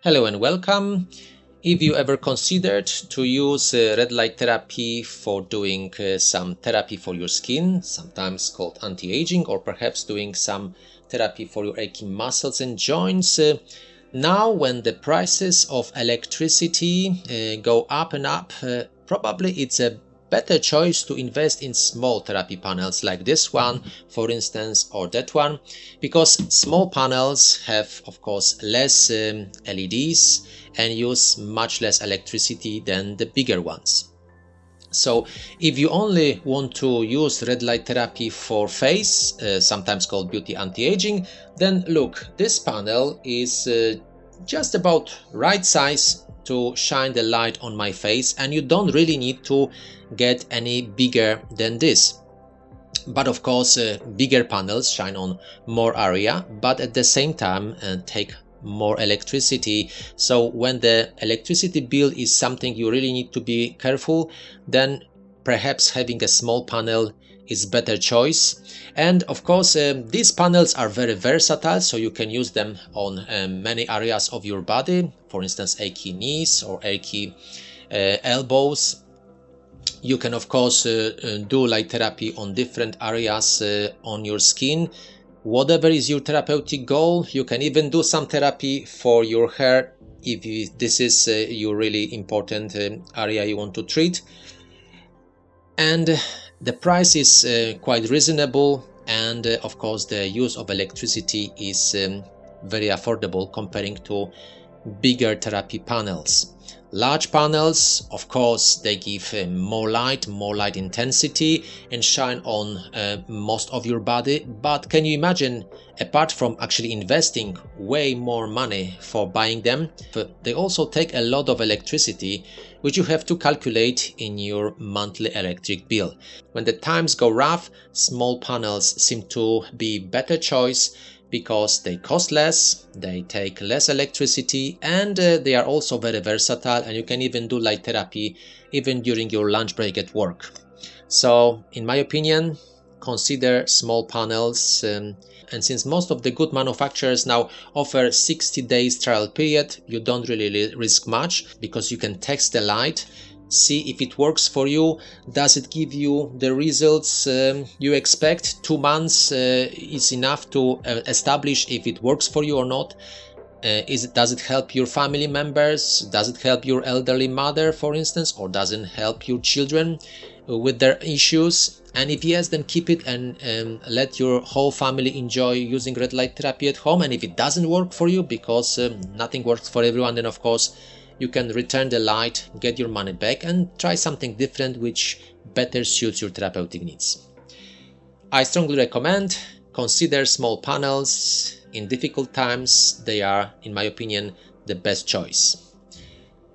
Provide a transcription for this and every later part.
Hello and welcome. If you ever considered to use red light therapy for doing some therapy for your skin, sometimes called anti-aging, or perhaps doing some therapy for your aching muscles and joints, now when the prices of electricity go up and up, probably it's a better choice to invest in small therapy panels like this one, for instance, or that one, because small panels have, of course, less LEDs and use much less electricity than the bigger ones. So if you only want to use red light therapy for face, sometimes called beauty anti-aging, then look, this panel is just about right size to shine the light on my face, and you don't really need to get any bigger than this. But of course, bigger panels shine on more area, but at the same time take more electricity. So when the electricity bill is something you really need to be careful, then perhaps having a small panel is better choice. And of course, these panels are very versatile, so you can use them on many areas of your body, for instance achy knees or achy elbows. You can of course do light therapy on different areas on your skin. Whatever is your therapeutic goal, you can even do some therapy for your hair if this is your really important area you want to treat. And the price is quite reasonable, and of course the use of electricity is very affordable comparing to bigger therapy panels. Large panels, of course, they give more light intensity and shine on most of your body. But can you imagine, apart from actually investing way more money for buying them, they also take a lot of electricity, which you have to calculate in your monthly electric bill. When the times go rough, small panels seem to be better choice, because they cost less, they take less electricity, and they are also very versatile, and you can even do light therapy even during your lunch break at work. So in my opinion, consider small panels, and since most of the good manufacturers now offer 60 days trial period, you don't really risk much, because you can test the light, see if it works for you. Does it give you the results you expect? 2 months is enough to establish if it works for you or not. Does it help your family members? Does it help your elderly mother, for instance, or does it help your children with their issues? And if yes, then keep it and let your whole family enjoy using red light therapy at home. And if it doesn't work for you, because nothing works for everyone, then of course you can return the light, get your money back, and try something different which better suits your therapeutic needs. I strongly recommend consider small panels. In difficult times, they are, in my opinion, the best choice.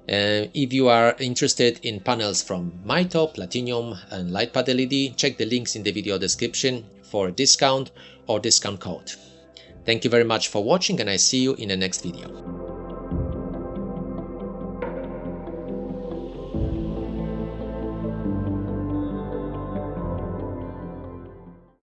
If you are interested in panels from Mito, Platinum and LightPad LED, check the links in the video description for a discount or discount code. Thank you very much for watching, and I see you in the next video.